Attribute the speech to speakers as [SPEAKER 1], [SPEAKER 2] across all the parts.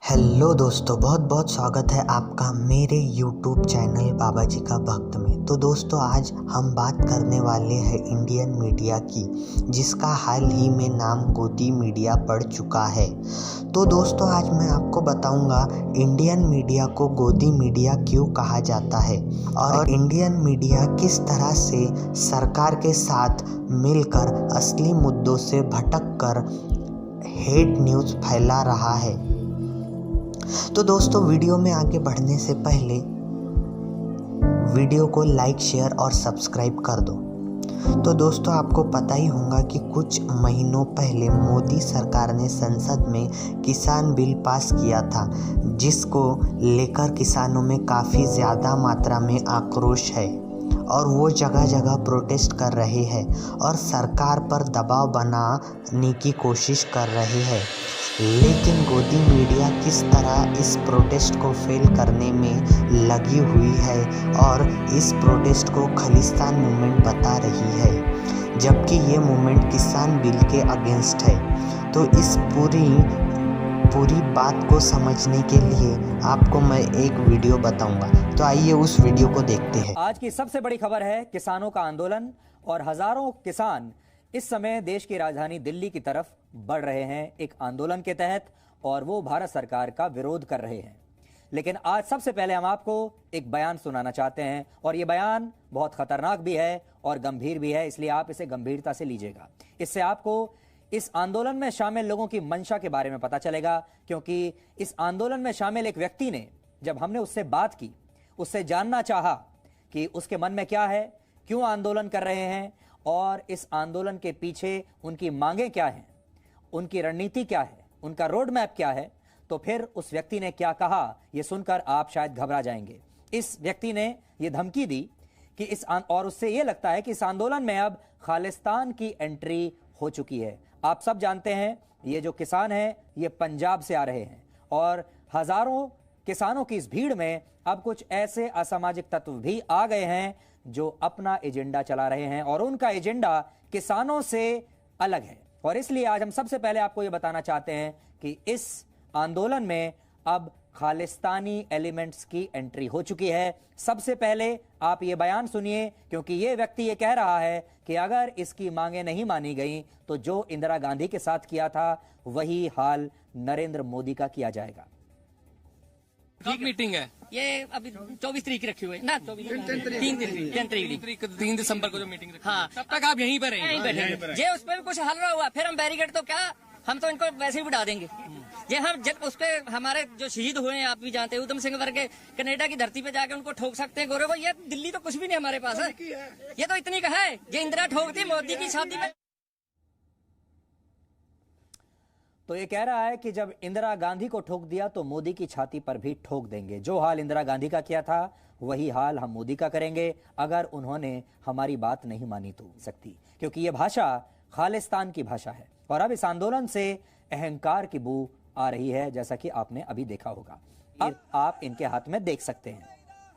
[SPEAKER 1] Hello दोस्तों, बहुत बहुत स्वागत है आपका मेरे YouTube चैनल बाबा जी का भक्त में। तो दोस्तों, आज हम बात करने वाले हैं इंडियन मीडिया की, जिसका हाल ही में नाम गोदी मीडिया पड़ चुका है। तो दोस्तों, आज मैं आपको बताऊंगा इंडियन मीडिया को गोदी मीडिया क्यों कहा जाता है और इंडियन मीडिया किस तरह से सरकार के साथ मिलकर असली मुद्दों से भटक कर हेट न्यूज़ फैला रहा है। तो दोस्तों, वीडियो में आगे बढ़ने से पहले वीडियो को लाइक, शेयर और सब्सक्राइब कर दो। तो दोस्तों, आपको पता ही होगा कि कुछ महीनों पहले मोदी सरकार ने संसद में किसान बिल पास किया था, जिसको लेकर किसानों में काफ़ी ज़्यादा मात्रा में आक्रोश है और वो जगह जगह प्रोटेस्ट कर रहे हैं और सरकार पर दबाव बनाने की कोशिश कर रहे हैं। लेकिन गोदी मीडिया किस तरह इस प्रोटेस्ट को फेल करने में लगी हुई है और इस प्रोटेस्ट को खालिस्तान मूवमेंट बता रही है, जबकि ये मूवमेंट किसान बिल के अगेंस्ट है। तो इस पूरी बात को समझने के लिए आपको मैं एक वीडियो बताऊंगा। तो आइए उस वीडियो को देखते हैं।
[SPEAKER 2] आज की सबसे बड़ी खबर है किसानों का आंदोलन और हजारों किसान इस समय देश की राजधानी दिल्ली की तरफ बढ़ रहे हैं एक आंदोलन के तहत, और वो भारत सरकार का विरोध कर रहे हैं। लेकिन आज सबसे पहले हम आपको एक बयान सुनाना चाहते हैं, और ये बयान बहुत खतरनाक भी है और गंभीर भी है, इसलिए आप इसे गंभीरता से लीजिएगा। इससे आपको इस आंदोलन में शामिल लोगों की मंशा के बारे में पता चलेगा, क्योंकि इस आंदोलन में शामिल एक व्यक्ति ने, जब हमने उससे बात की, उससे जानना चाहा कि उसके मन में क्या है, क्यों आंदोलन कर रहे हैं और इस आंदोलन के पीछे उनकी मांगें क्या हैं, उनकी रणनीति क्या है, उनका रोड मैप क्या है, तो फिर उस व्यक्ति ने क्या कहा, यह सुनकर आप शायद घबरा जाएंगे। इस व्यक्ति ने यह धमकी दी कि और उससे यह लगता है कि इस आंदोलन में अब खालिस्तान की एंट्री हो चुकी है। आप सब जानते हैं, ये जो किसान हैं ये पंजाब से आ रहे हैं, और हजारों किसानों की इस भीड़ में अब कुछ ऐसे असामाजिक तत्व भी आ गए हैं जो अपना एजेंडा चला रहे हैं, और उनका एजेंडा किसानों से अलग है। और इसलिए आज हम सबसे पहले आपको यह बताना चाहते हैं कि इस आंदोलन में अब खालिस्तानी एलिमेंट्स की एंट्री हो चुकी है। सबसे पहले आप ये बयान सुनिए, क्योंकि ये व्यक्ति ये कह रहा है कि अगर इसकी मांगें नहीं मानी गई तो जो इंदिरा गांधी के साथ किया था वही हाल नरेंद्र मोदी का किया जाएगा।
[SPEAKER 3] कब मीटिंग है?
[SPEAKER 4] ये अभी 24 तारीख रखी हुई है ना,
[SPEAKER 3] 3 दिसंबर को जो मीटिंग रखी।
[SPEAKER 4] हाँ,
[SPEAKER 3] तब तक आप यहीं पर
[SPEAKER 4] यहीं
[SPEAKER 3] रहेंगे?
[SPEAKER 4] बैठे। जे उस पर भी कुछ हल ना हुआ फिर हम बैरिकेड तो क्या, हम तो इनको वैसे ही उड़ा देंगे। ये हम जब उस पे हमारे जो शहीद हुए हैं, आप भी जानते हैं, उधम सिंह वर्गे कनाडा की धरती पे जाके उनको ठोक सकते हैं गोरे को। ये दिल्ली तो कुछ भी नहीं हमारे पास है, ये तो इतनी का है। ये इंदिरा ठोकती मोदी की छाती में।
[SPEAKER 2] तो ये कह रहा है कि जब इंदिरा गांधी को ठोक दिया तो मोदी की छाती पर भी ठोक देंगे। जो हाल इंदिरा गांधी का किया था वही हाल हम मोदी का करेंगे अगर उन्होंने हमारी बात नहीं मानी तो सकती, क्योंकि ये भाषा खालिस्तान की भाषा है। और अब इस आंदोलन से अहंकार की बू आ रही है, जैसा कि आपने अभी देखा होगा। अब आप इनके हाथ में देख सकते हैं,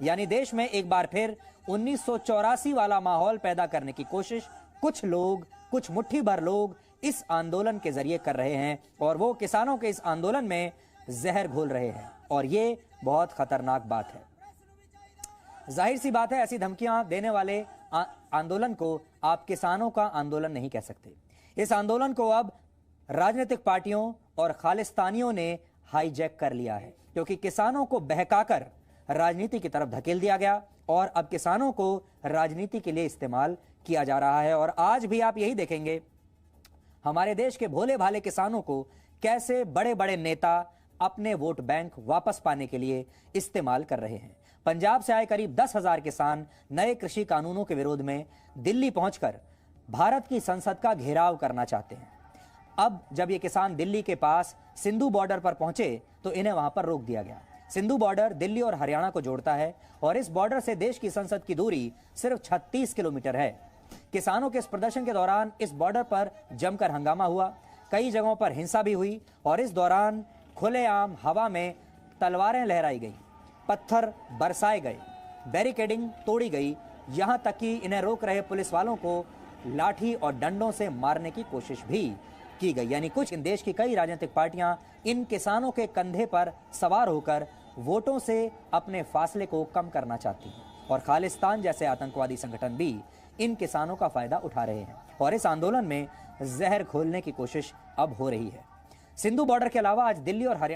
[SPEAKER 2] यानी देश में एक बार फिर 1984 वाला माहौल पैदा करने की कोशिश कुछ लोग, कुछ मुट्ठी भर लोग इस आंदोलन के जरिए कर रहे हैं, और वो किसानों के इस आंदोलन में जहर घोल रहे हैं, और ये बहुत खतरनाक बात है। जाहिर सी बात है, ऐसी धमकियां देने वाले आंदोलन को आप किसानों का आंदोलन नहीं कह सकते। इस आंदोलन को अब राजनीतिक पार्टियों और खालिस्तानियों ने हाईजैक कर लिया है, क्योंकि किसानों को बहकाकर राजनीति की तरफ धकेल दिया गया और अब किसानों को राजनीति के लिए इस्तेमाल किया जा रहा है। और आज भी आप यही देखेंगे, हमारे देश के भोले भाले किसानों को कैसे बड़े बड़े नेता अपने वोट बैंक वापस पाने के लिए इस्तेमाल कर रहे हैं। पंजाब से आए करीब 10,000 किसान नए कृषि कानूनों के विरोध में दिल्ली पहुंचकर भारत की संसद का घेराव करना चाहते हैं। अब जब ये किसान दिल्ली के पास सिंधु बॉर्डर पर पहुंचे तो इन्हें वहां पर रोक दिया गया। सिंधु बॉर्डर दिल्ली और हरियाणा को जोड़ता है, और इस बॉर्डर से देश की संसद की दूरी सिर्फ 36 किलोमीटर है। किसानों के इस प्रदर्शन के दौरान इस बॉर्डर पर जमकर हंगामा हुआ, कई जगहों पर हिंसा भी हुई, और इस दौरान खुलेआम हवा में तलवारें लहराई गई, पत्थर बरसाए गए, बैरिकेडिंग तोड़ी गई, यहां तक कि इन्हें रोक रहे पुलिस वालों को लाठी और डंडों से मारने की कोशिश भी की गई। यानी कुछ इन देश की कई राजनीतिक पार्टियां इन किसानों के कंधे पर सवार होकर वोटों से अपने फासले को कम करना चाहती हैं और खालिस्तान जैसे आतंकवादी संगठन भी इन किसानों का फायदा उठा रहे हैं और इस आंदोलन में जहर घोलने की कोशिश अब हो रही है। सिंधु बॉर्डर के अलावा आज दिल्ली और हरियाणा